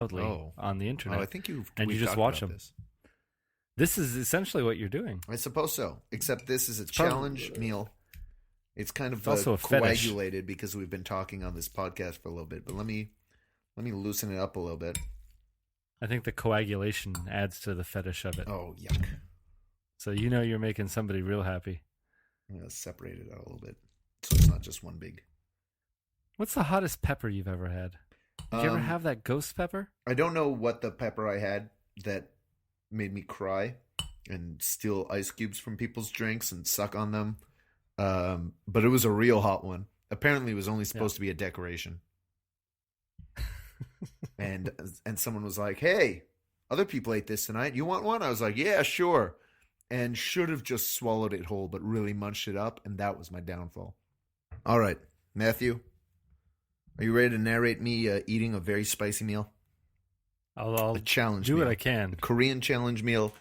Oh, on the internet. I think and we you just talked watch about them. this. This is essentially what you're doing. I suppose so. Except this is a It's challenge meal. It's kind of It's also a fetish. coagulated because we've been talking on this podcast for a little bit. But let me loosen it up a little bit. I think the coagulation adds to the fetish of it. Oh, yuck. So you're making somebody real happy. I'm going to separate it out a little bit so it's not just one big. What's the hottest pepper you've ever had? Did you ever have that ghost pepper? I don't know what the pepper I had that made me cry and steal ice cubes from people's drinks and suck on them. But it was a real hot one. Apparently, it was only supposed to be a decoration. and someone was like, "Hey, other people ate this tonight. You want one?" I was like, "Yeah, sure." And should have just swallowed it whole, but really munched it up, and that was my downfall. All right, Matthew, are you ready to narrate me eating a very spicy meal? I'll a challenge do meal. what I can. A Korean challenge meal.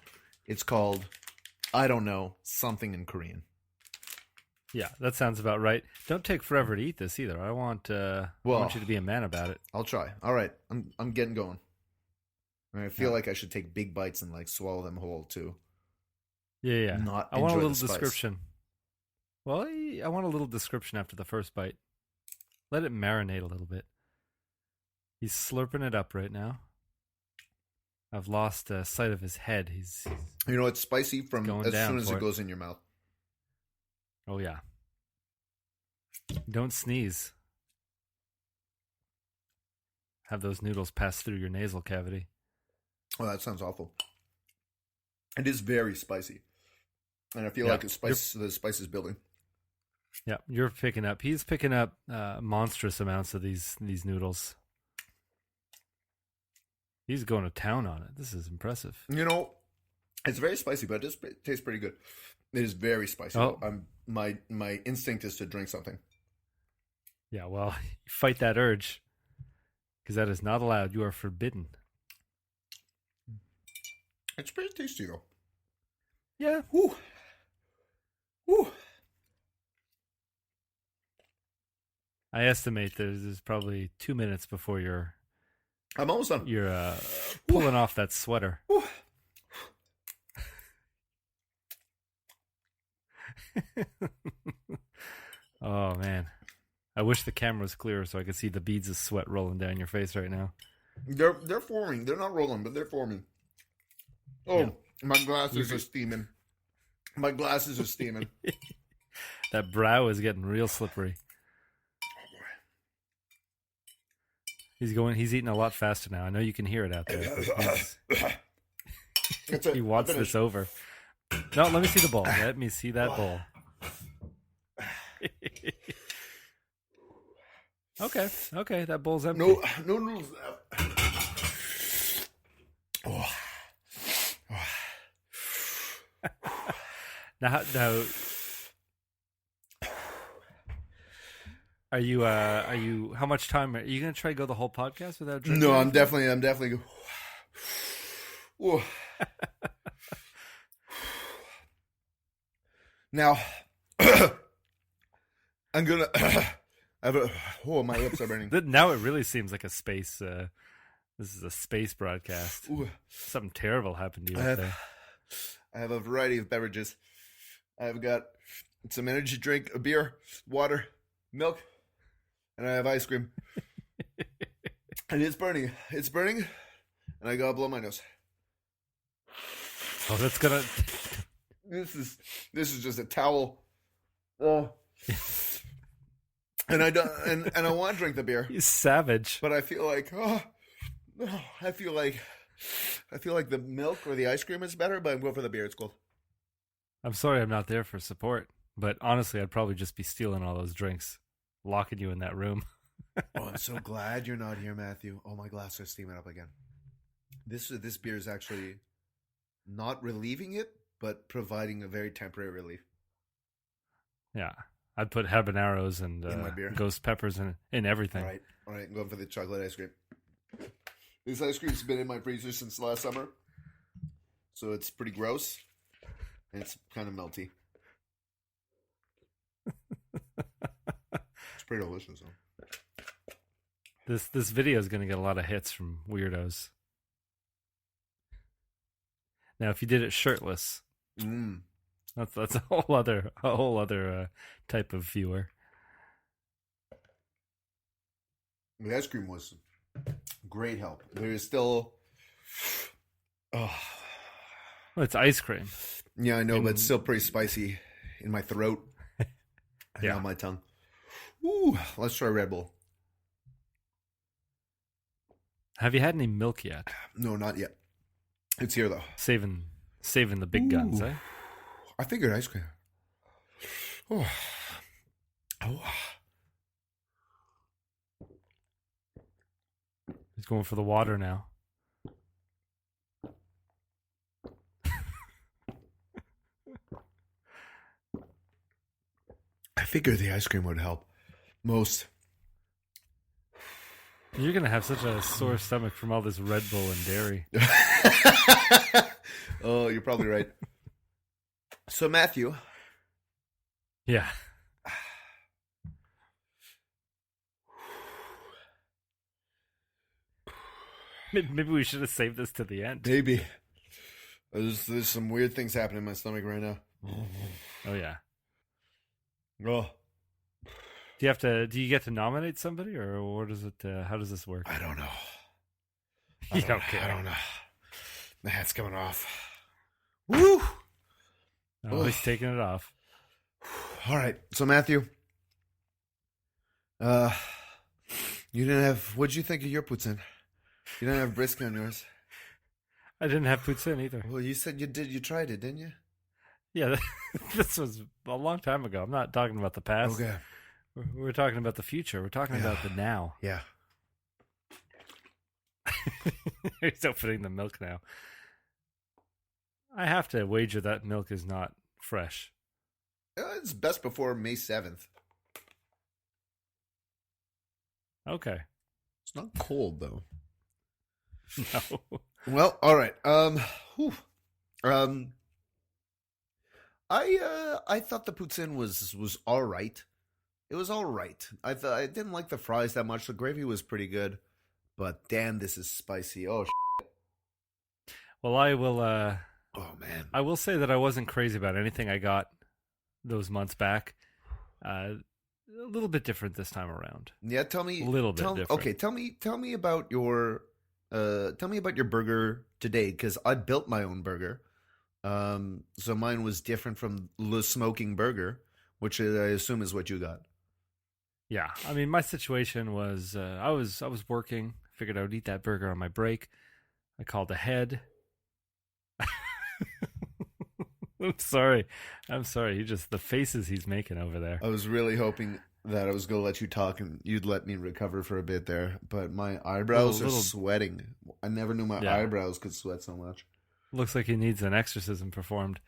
It's called, I don't know, something in Korean. Yeah, that sounds about right. Don't take forever to eat this either. I want you to be a man about it. I'll try. All right, I'm getting going. I feel like I should take big bites and like swallow them whole too. Yeah. Not I want a enjoy little the spice. description. Well, I want a little description after the first bite. Let it marinate a little bit. He's slurping it up right now. I've lost sight of his head. He's it's spicy from going as down soon as for it it. goes in your mouth. Oh yeah. Don't sneeze. Have those noodles pass through your nasal cavity. Oh, that sounds awful. It is very spicy, and I feel Yeah. like the spice is building. Yeah, he's picking up monstrous amounts of these noodles. He's going to town on it. This is impressive. It's very spicy, but it tastes pretty good. It is very spicy. Oh. My instinct is to drink something. Yeah, well, fight that urge, because that is not allowed. You are forbidden. It's pretty tasty, though. Yeah. Whew. Whew. I estimate there's probably 2 minutes before I'm almost done. you're pulling off that sweater. Whew. Oh man, I wish the camera was clearer so I could see the beads of sweat rolling down your face right now. They're forming. They're not rolling, but they're forming. Oh, Yeah. my glasses are steaming. My glasses are steaming. That brow is getting real slippery. He's eating a lot faster now. I know you can hear it out there. But he wants this over. No, let me see the bowl. Let me see that bowl. Okay, that bowl's empty. No noodles. Oh. Now, are you? How much time are you gonna try to go the whole podcast without drinking? No, I'm definitely. Now, I'm gonna. My lips are burning. Now it really seems like a space. This is a space broadcast. Ooh. Something terrible happened to you up there. I have a variety of beverages. I've got some energy drink, a beer, water, milk, and I have ice cream. And it's burning. It's burning, and I gotta blow my nose. Oh, that's gonna. This is just a towel. Oh. And I don't, and I want to drink the beer, He's savage. but I feel like I feel like the milk or the ice cream is better, but I'm going for the beer. It's cold. I'm sorry I'm not there for support, but honestly, I'd probably just be stealing all those drinks, locking you in that room. Oh, I'm so glad you're not here, Matthew. Oh, my glass is steaming up again. This beer is actually not relieving it, but providing a very temporary relief. Yeah, I'd put habaneros and In my beer. ghost peppers in everything. All right, I'm going for the chocolate ice cream. This ice cream's been in my freezer since last summer, so it's pretty gross, and it's kind of melty. It's pretty delicious, though. This video is going to get a lot of hits from weirdos. Now, if you did it shirtless, Mm. that's a whole other type of viewer. The ice cream was great help. There is still, oh Well, it's ice cream. yeah, I know, but it's still pretty spicy in my throat and Yeah. on my tongue. Ooh, let's try Red Bull. Have you had any milk yet? No, not yet. It's here though. Saving the big guns, Ooh. eh? I figured ice cream. Oh. Oh. He's going for the water now. I figured the ice cream would help most. You're gonna have such a sore stomach from all this Red Bull and dairy. Oh, you're probably right. So, Matthew, Yeah. Maybe we should have saved this to the end. maybe there's some weird things happening in my stomach right now. Oh yeah. Oh, Do you get to nominate somebody, or what is it? How does this work? I don't know. You don't care. I don't know. The hat's coming off. Woo! Oh, he's taking it off. All right. So, Matthew, you didn't have. What'd you think of your poutine? You didn't have brisket on yours. I didn't have poutine either. Well, you said you did. You tried it, didn't you? Yeah, this was a long time ago. I'm not talking about the past. Okay. We're talking about the future. We're talking about the now. Yeah. He's opening the milk now. I have to wager that milk is not fresh. It's best before May 7th. Okay. It's not cold though. No. Well, all right. Whew. I thought the poutine was all right. It was all right. I didn't like the fries that much. The gravy was pretty good, but damn, this is spicy. Oh, Well, I will. oh man. I will say that I wasn't crazy about anything I got those months back. A little bit different this time around. Yeah, tell me. A little bit different. Okay, tell me about your burger today, because I built my own burger. So mine was different from the Smoking Burger, which I assume is what you got. Yeah, I mean, my situation was I was working. Figured I would eat that burger on my break. I called ahead. I'm sorry. He just, the faces he's making over there. I was really hoping that I was going to let you talk and you'd let me recover for a bit there, but my eyebrows are sweating. I never knew my eyebrows could sweat so much. Looks like he needs an exorcism performed.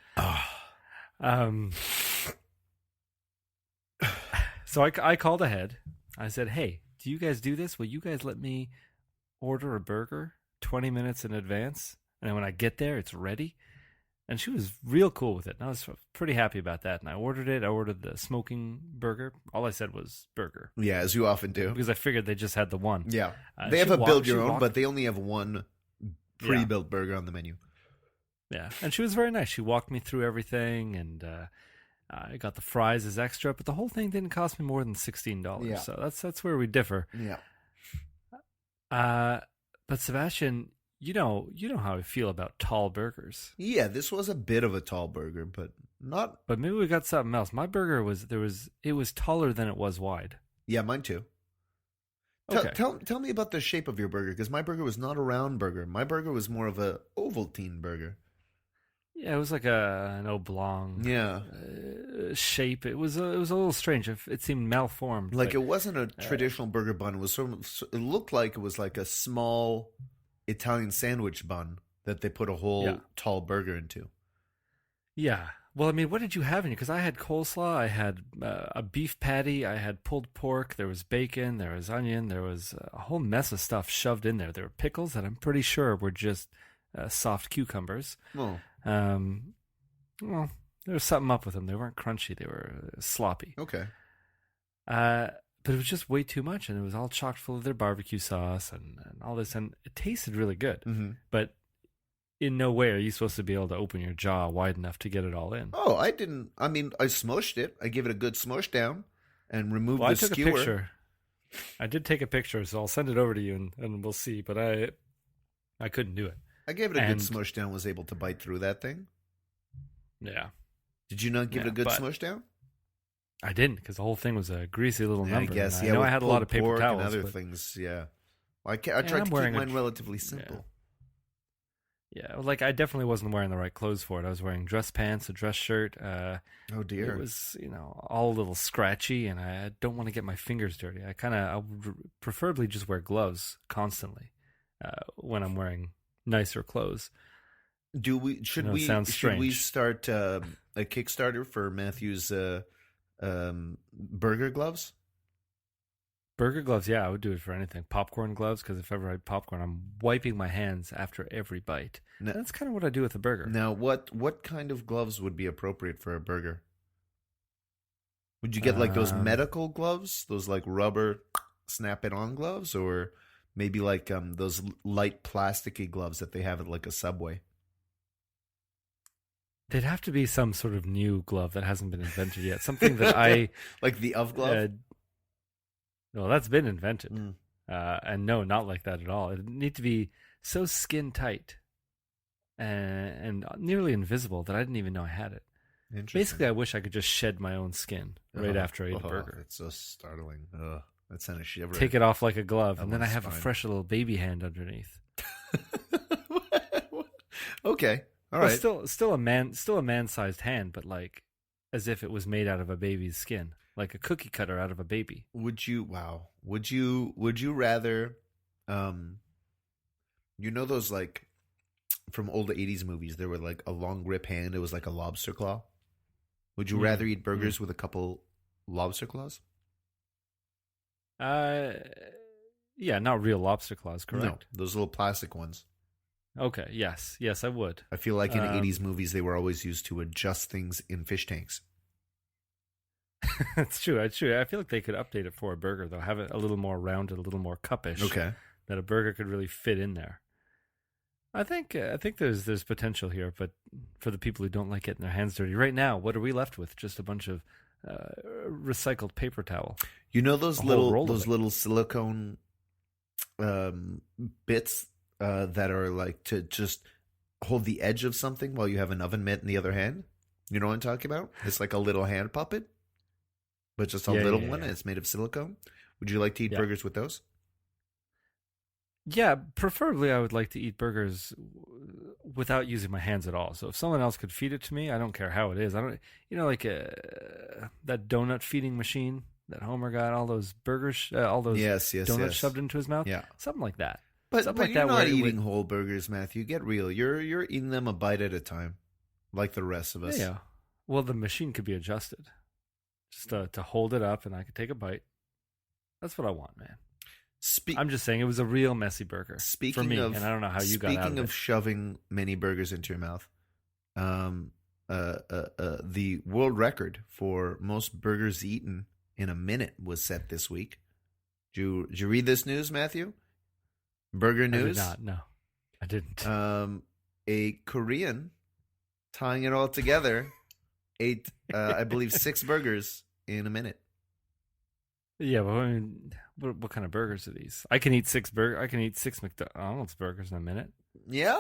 So I called ahead. I said, "Hey, do you guys do this? Will you guys let me order a burger 20 minutes in advance? And then when I get there, it's ready?" And she was real cool with it. And I was pretty happy about that. And I ordered it. I ordered the Smoking Burger. All I said was burger. Yeah, as you often do. Because I figured they just had the one. Yeah. They have a build your own, but they only have one pre-built burger on the menu. Yeah. And she was very nice. She walked me through everything, and I got the fries as extra, but the whole thing didn't cost me more than $16. Yeah. So that's where we differ. Yeah. But Sebastian, you know how I feel about tall burgers. Yeah, this was a bit of a tall burger, but not. But maybe we got something else. My burger was taller than it was wide. Yeah, mine too. Okay. Tell me about the shape of your burger, because my burger was not a round burger. My burger was more of a Ovaltine burger. Yeah, it was like an oblong shape. It was a little strange. It seemed malformed. Like, it wasn't a traditional burger bun. It was it looked like it was like a small Italian sandwich bun that they put a whole tall burger into. Yeah. Well, I mean, what did you have in it? Because I had coleslaw, I had a beef patty, I had pulled pork, there was bacon, there was onion, there was a whole mess of stuff shoved in there. There were pickles that I'm pretty sure were just soft cucumbers. Oh. Well, there was something up with them. They weren't crunchy. They were sloppy. Okay. But but it was just way too much, and it was all chock full of their barbecue sauce and all this, and it tasted really good. Mm-hmm. But in no way are you supposed to be able to open your jaw wide enough to get it all in. Oh, I didn't. I mean, I smushed it. I gave it a good smush down and removed Well, the I took skewer. a picture. I did take a picture, so I'll send it over to you, and we'll see. But I couldn't do it. I gave it a good And- smush down. Was able to bite through that thing. Yeah, Did you not give it Yeah, a good but- smush down? I didn't, because the whole thing was a greasy little Yeah, number. I guess. and Yeah, I know with I had a lot of pulled paper pork towels. and other but- things. Yeah. I tried I'm to keep wearing a mine tr- relatively simple. Yeah, like I definitely wasn't wearing the right clothes for it. I was wearing dress pants, a dress shirt. Oh dear. It was, all a little scratchy, and I don't want to get my fingers dirty. I would preferably just wear gloves constantly when I'm wearing nicer clothes. Do we? Should I know it we? sounds Should we strange. start a Kickstarter for Matthew's burger gloves? Burger gloves, yeah, I would do it for anything. Popcorn gloves, because if ever I had popcorn, I'm wiping my hands after every bite. No. That's kind of what I do with a burger. Now, what kind of gloves would be appropriate for a burger? Would you get like those medical gloves, those like rubber snap it on gloves, or maybe like those light plasticky gloves that they have at like a Subway? They'd have to be some sort of new glove that hasn't been invented yet. Something that I... Like the of glove? Well, that's been invented. Mm. And no, not like that at all. It need to be so skin tight and nearly invisible that I didn't even know I had it. Basically, I wish I could just shed my own skin right after I ate a burger. It's so startling. That sent a shiver. Take it off like a glove, Up and then my I have a spine. fresh little baby hand underneath. Okay. All Well, right. still a man-sized hand, but like as if it was made out of a baby's skin, like a cookie cutter out of a baby. Would you? Wow. Would you rather? Those like from old '80s movies. There were like a long grip hand. It was like a lobster claw. Would you rather eat burgers with a couple lobster claws? Yeah, not real lobster claws, correct? No, those little plastic ones. Okay, yes, I would. I feel like in '80s movies they were always used to adjust things in fish tanks. It's true. It's true. I feel like they could update it for a burger, though. Have it a little more rounded, a little more cuppish. Okay. That a burger could really fit in there. I think there's potential here, but for the people who don't like getting their hands dirty, right now, what are we left with? Just a bunch of recycled paper towel. You know those A whole roll of those it. little silicone bits that are like to just hold the edge of something while you have an oven mitt in the other hand? You know what I'm talking about? It's like a little hand puppet, but just a little one, and it's made of silicone. Would you like to eat burgers with those? Yeah, preferably I would like to eat burgers without using my hands at all. So if someone else could feed it to me, I don't care how it is. I don't, like that donut feeding machine that Homer got all those burgers, all those Yes, donuts shoved into his mouth. Yeah. Something like that. But Something like you're that not where it eating would- whole burgers, Matthew. Get real. You're eating them a bite at a time, like the rest of us. Yeah. Well, the machine could be adjusted just to hold it up, and I could take a bite. That's what I want, man. I'm just saying it was a real messy burger for me, and I don't know how you got out of Speaking it. of shoving many burgers into your mouth, the world record for most burgers eaten in a minute was set this week. Did you read this news, Matthew? Burger news? I did not. No, I didn't. A Korean, tying it all together, ate, I believe, 6 burgers in a minute. Yeah, but I mean, what kind of burgers are these? I can eat 6 McDonald's burgers in a minute. Yeah?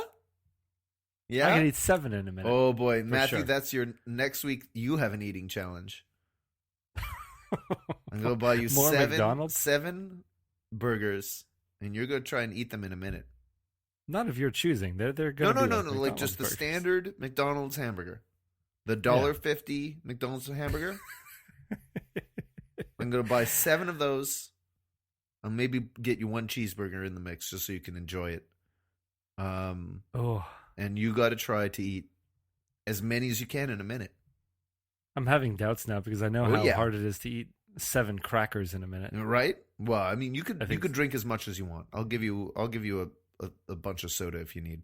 Yeah? I can eat 7 in a minute. Oh, boy. Matthew, sure. that's your next week. You have an eating challenge. I'm going to buy you More McDonald's? 7 burgers, and you're going to try and eat them in a minute. Not of your choosing. They're No, going to no, be no. Like just the McDonald's burgers. standard McDonald's hamburger. The $1.50 McDonald's hamburger. I'm going to buy 7 of those. I'll maybe get you 1 cheeseburger in the mix just so you can enjoy it. Oh, And you got to try to eat as many as you can in a minute. I'm having doubts now because I know Oh, how yeah. hard it is to eat 7 crackers in a minute. Right? Well, I mean, you could I think drink as much as you want. I'll give you a bunch of soda if you need.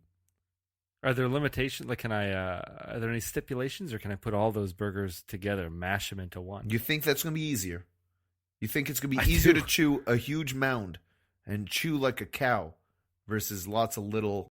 Are there limitations? Like, are there any stipulations, or can I put all those burgers together, mash them into one? You think that's going to be easier? You think it's going to I be easier do. to chew a huge mound and chew like a cow versus lots of little